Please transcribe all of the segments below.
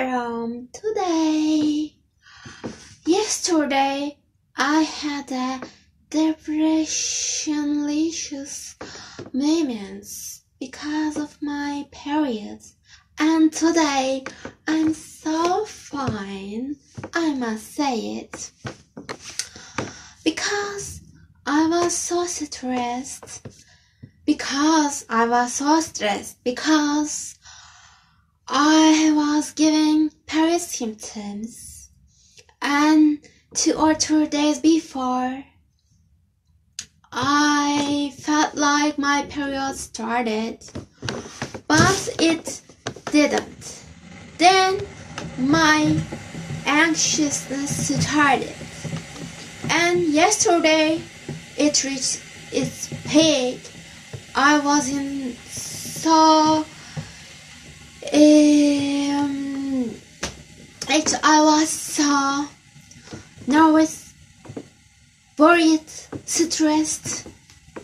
from today. Yesterday, I had a depressionlicious moments because of my period. And today, I'm so fine, I must say it. Because I was so stressed. Because I was giving period symptoms, and 2 or 3 days before, I felt like my period started, but it didn't. Then my anxiousness started, and yesterday it reached its peak. I was so nervous, worried, stressed,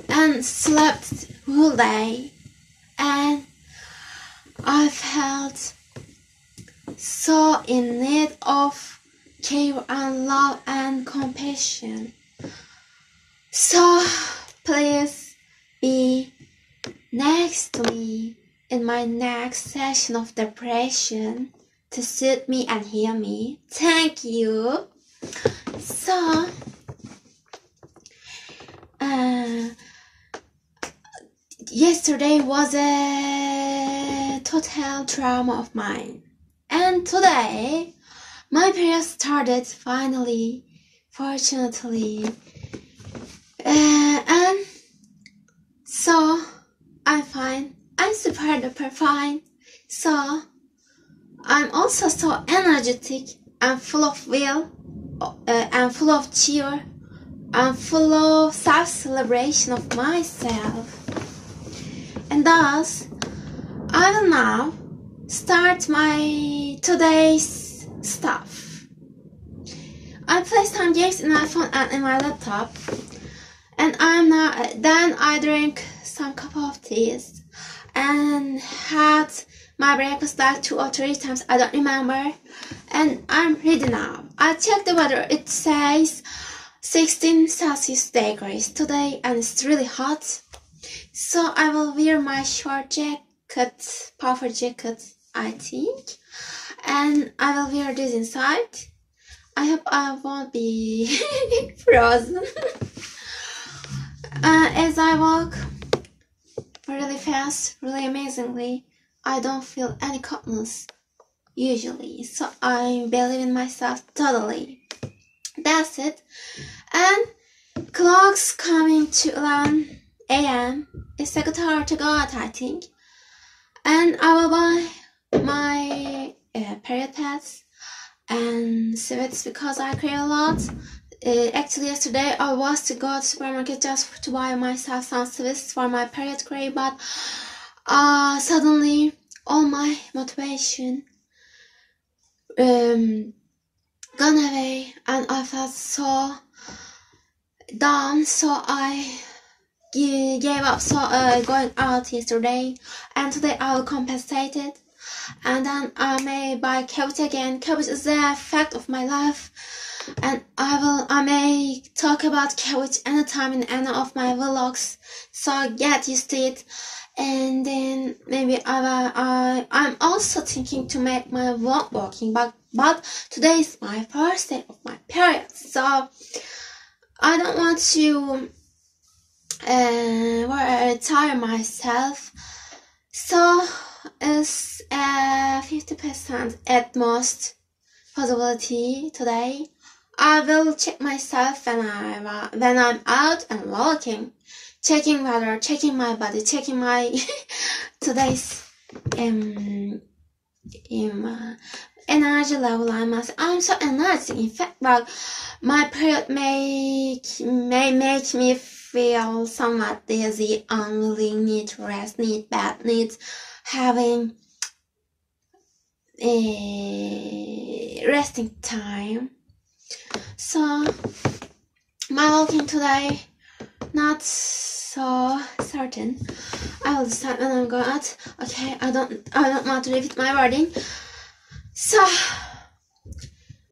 and slept all day, and I felt so in need of care and love and compassion. So please be next to me in my next session of depression to soothe me and heal me. Thank you. So, yesterday was a total trauma of mine, and today my period started finally, fortunately, and so I'm fine. I'm super duper fine. So I'm also so energetic and full of will, and full of cheer, and full of self-celebration of myself. And thus, I will now start my today's stuff. I play some games in my phone and in my laptop, and then I drink some cup of tea and had my breakfast like 2 or 3 times, I don't remember, and I'm ready now. I checked the weather, it says 16 Celsius degrees today, and it's really hot, so I will wear my short jacket, puffer jacket, I think, and I will wear this inside. I hope I won't be frozen. As I walk really fast, really amazingly, I don't feel any coldness usually, so I believe in myself totally. That's it. And clock's coming to 11 a.m. It's a good hour to go out, I think. And I will buy my period pads and sweats because I crave a lot. Actually, yesterday I was to go to the supermarket just to buy myself some sweets for my period crave, but suddenly all my motivation gone away, and I felt so down, so I gave up going out yesterday, and today I will compensate it, and then I may buy cabbage again. Cabbage is a fact of my life, and I may talk about cabbage anytime in any of my vlogs, so get used to it. And then maybe I'm also thinking to make my vlog walking, but today is my first day of my period, so I don't want to tire myself. So it's 50% at most possibility today. I will check myself when I'm out and walking, checking weather, checking my body, checking my today's energy level. I'm so energetic. In fact, well, my period may make me feel somewhat dizzy, unwilling, need rest, need bed, need having a resting time. So my walking today, not so certain. I will decide when I'm going out. Okay, I don't want to repeat my wording. So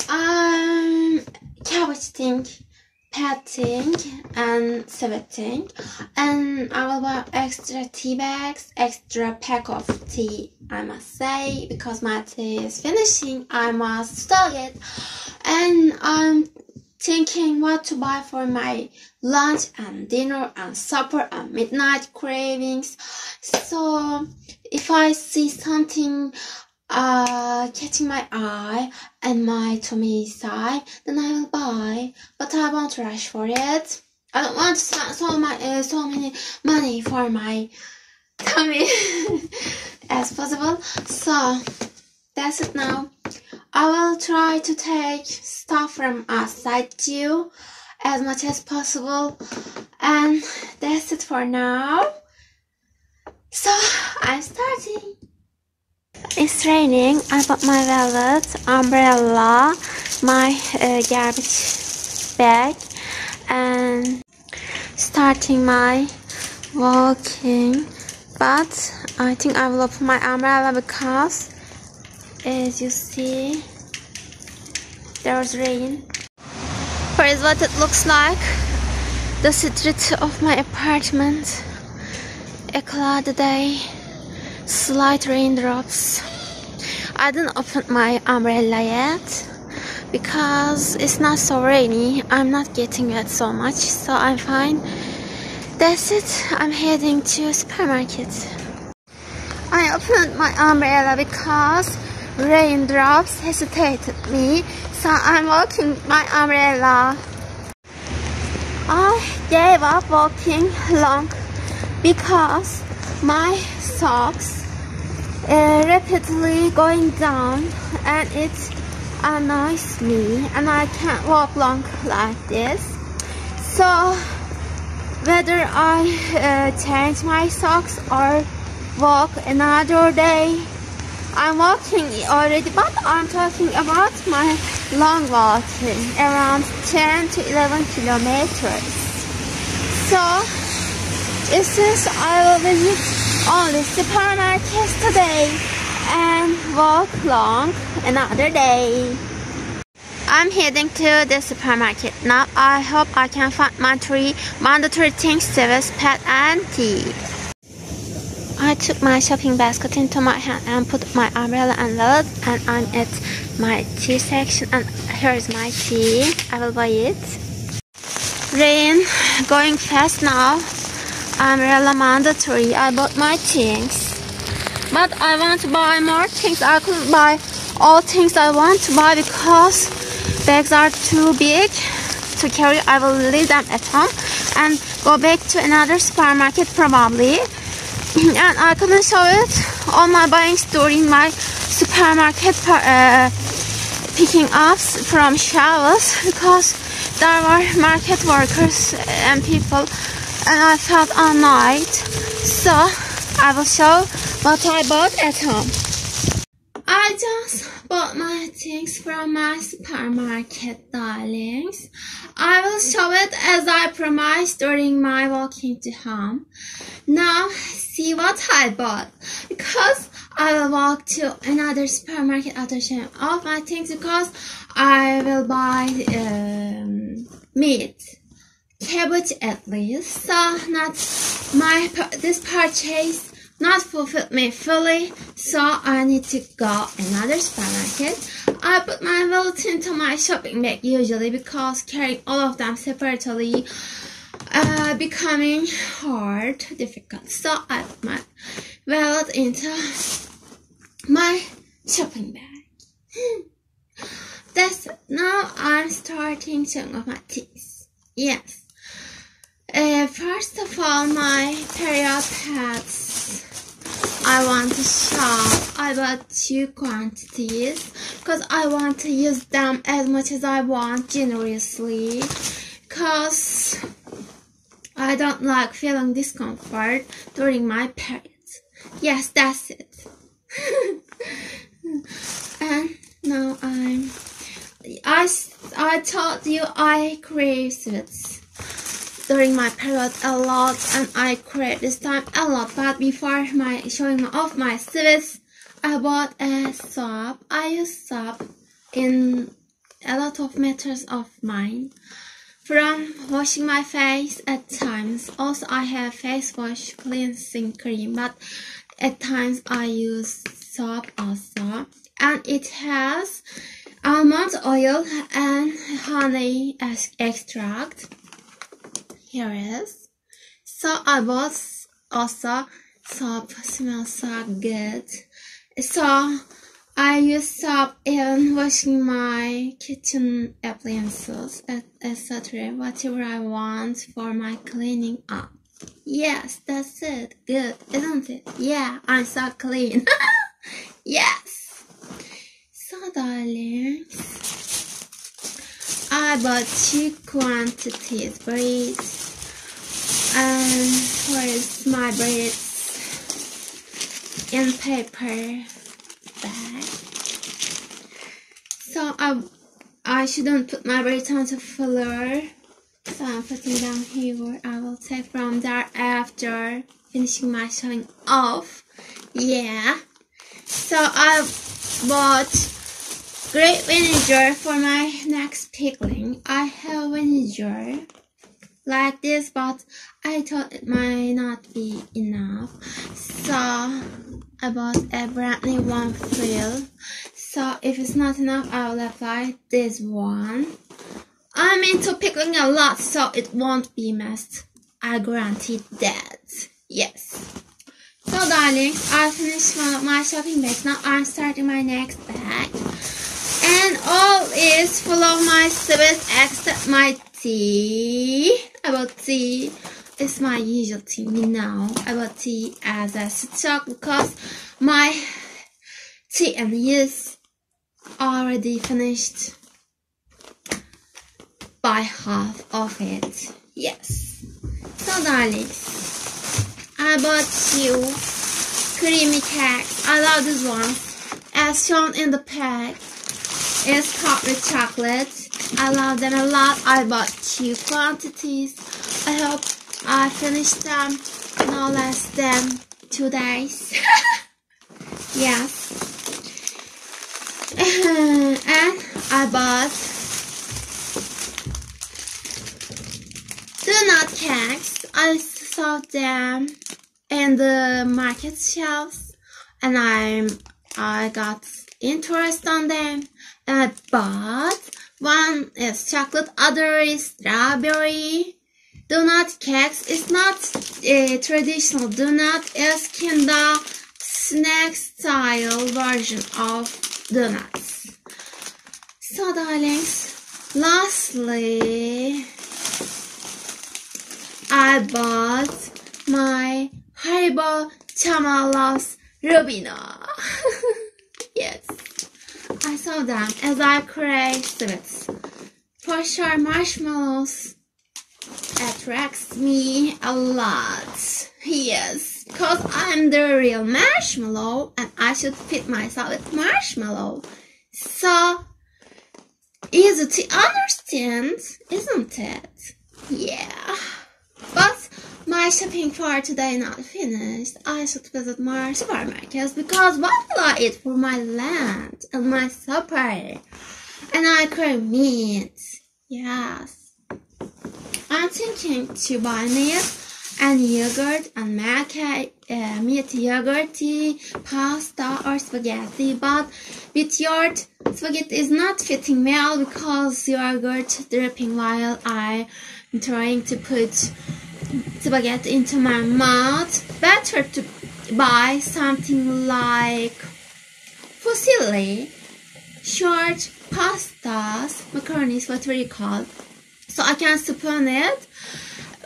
I'm coveting, petting and sweating, and I will buy extra tea bags, extra pack of tea, I must say, because my tea is finishing. I must stock it, and I'm thinking what to buy for my lunch and dinner and supper and midnight cravings. So if I see something catching my eye and my tummy side, then I will buy, but I won't rush for it. I don't want to spend so many money for my tummy as possible. So that's it now. I will try to take stuff from outside too as much as possible, and that's it for now. So I'm starting. It's raining. I bought my velvet umbrella, my garbage bag, and starting my walking. But I think I will open my umbrella because, as you see, there's rain. Here's what it looks like. The street of my apartment. A cloudy day. Slight raindrops. I didn't open my umbrella yet because it's not so rainy. I'm not getting wet so much, so I'm fine. That's it. I'm heading to supermarket. I opened my umbrella because raindrops hesitated me, so I'm walking with my umbrella. I gave up walking long because my socks rapidly going down and it annoys me, and I can't walk long like this. So whether I change my socks or walk another day, I'm walking already, but I'm talking about my long walking, around 10 to 11 kilometers. So it says I will visit only supermarkets today and walk long another day. I'm heading to the supermarket now. I hope I can find my 3 mandatory things: service, pet and tea. I took my shopping basket into my hand and put my umbrella and wallet, and I'm at my tea section, and here's my tea. I will buy it. Rain going fast now. Umbrella mandatory. I bought my things, but I want to buy more things. I couldn't buy all things I want to buy because bags are too big to carry. I will leave them at home and go back to another supermarket probably. And I couldn't show it all my buyings during my supermarket picking ups from shelves because there were market workers and people, and I felt annoyed. So I will show what I bought at home. I just bought my things from my supermarket, darlings. I will show it as I promised during my walking to home. Now see what I bought, because I will walk to another supermarket after showing all my things, because I will buy meat, cabbage at least. So this purchase not fulfilled me fully, so I need to go another supermarket. I put my wallet into my shopping bag usually because carrying all of them separately becoming difficult. So I put my wallet into my shopping bag. That's it. Now I'm starting showing off my things. Yes. First of all, my period pads. I want to shop. I bought 2 quantities because I want to use them as much as I want generously, because I don't like feeling discomfort during my periods. Yes, that's it. And now I told you I crave sweets during my period a lot, and I crave this time a lot. But before my showing off my sweets, I bought a soap. I use soap in a lot of methods of mine. From washing my face at times. Also, I have face wash cleansing cream, but at times I use soap also. And it has almond oil and honey extract. Here is. So I bought also soap, smells so good. So I use soap in washing my kitchen appliances, etc. Whatever I want for my cleaning up. Yes, that's it. Good, isn't it? Yeah, I'm so clean. Yes. So darlings, I bought 2 quantities braids. And where is my braids? In paper bag. So I shouldn't put my braids on the floor. So I'm putting them here. I will take from there after finishing my showing off. Yeah. So I bought great vinegar for my next pickling. I have vinegar like this, but I thought it might not be enough. So I bought a brand new one fill. So if it's not enough, I will apply this one. I'm into pickling a lot, so it won't be messed. I guarantee that. Yes. So darlings, I finished one of my shopping bags. Now I'm starting my next bag. And all is full of my sweets except my tea. I bought tea. It's my usual tea, you know. I bought tea as a stock because my tea and is already finished by half of it. Yes. So darlings, I bought 2 creamy cakes. I love this one. As shown in the pack, it's topped with chocolate. I love them a lot. I bought 2 quantities. I hope I finish them no less than 2 days. Yes. And I bought donut cakes. I saw them in the market shelves and I got interest on them and I bought. One is chocolate, other is strawberry. Donut cakes is not a traditional donut, it's kinda snack style version of donuts. So darlings, lastly, I bought my Haribo Chamalos Rubino. Yes. I saw them as I crave sweets. For sure, marshmallows attracts me a lot. Yes, because I'm the real marshmallow and I should fit myself with marshmallow. So easy to understand, isn't it? Yeah. But my shopping for today not finished. I should visit more supermarkets because what will I eat for my lunch and my supper? And I crave meat. Yes. I'm thinking to buy meat and yogurt and make meat yogurty, pasta or spaghetti. But with yogurt, spaghetti is not fitting well because yogurt dripping while I'm trying to put spaghetti into my mouth. Better to buy something like fusilli, short pastas, macaronis, whatever you call. So I can spoon it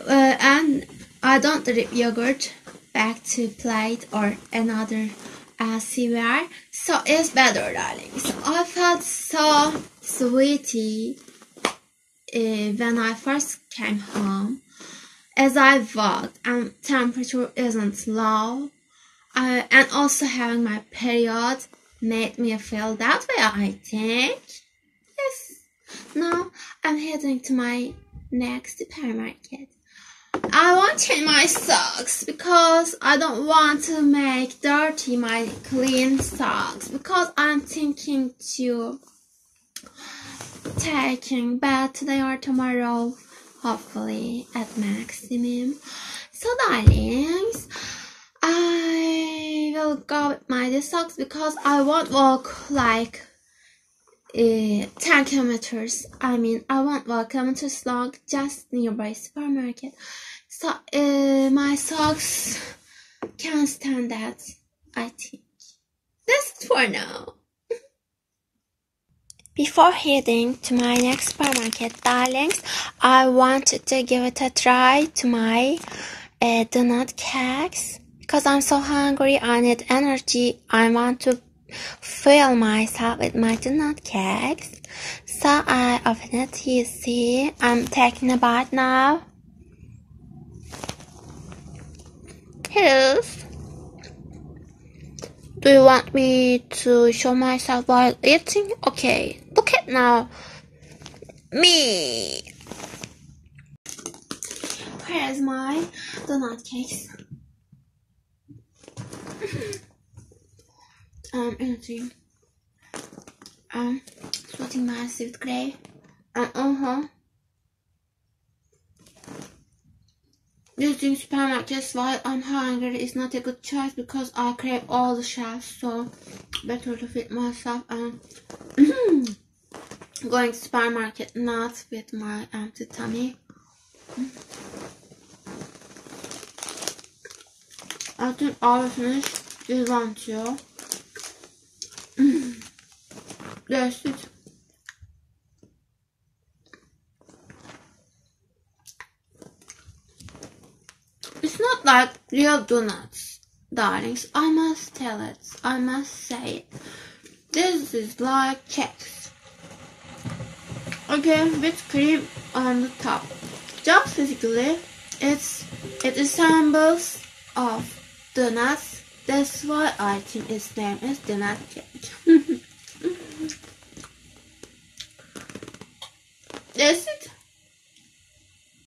and I don't drip yogurt back to plate or another silverware. So it's better, darling. So I felt so sweetie when I first came home. As I walked and temperature isn't low and also having my period made me feel that way, I think. Yes. Now I'm heading to my next supermarket. I want to change my socks because I don't want to make dirty my clean socks, because I'm thinking to taking bath today or tomorrow, hopefully at maximum. So darlings, I will go with my socks because I won't walk like 10 kilometers. I mean, I won't walk kilometers long, just nearby supermarket. So my socks can stand that, I think. That's it for now. Before heading to my next supermarket, darlings, I wanted to give it a try to my donut cakes because I'm so hungry. I need energy. I want to fill myself with my donut cakes. So I open it. You see, I'm taking a bite now. Here it is. Do you want me to show myself while eating? Okay, look at now. Me. Here's my donut cakes. I'm eating. Sweating massive with gray. Using supermarkets while I'm hungry is not a good choice because I crave all the shelves, so better to feed myself and going to supermarket, not with my empty tummy. I think I will finish this one too. That's it. It's not like real donuts, darlings. I must tell it. I must say it. This is like cakes. Okay, with cream on the top. Just physically, it resembles of donuts. That's why I think its name is donut cake.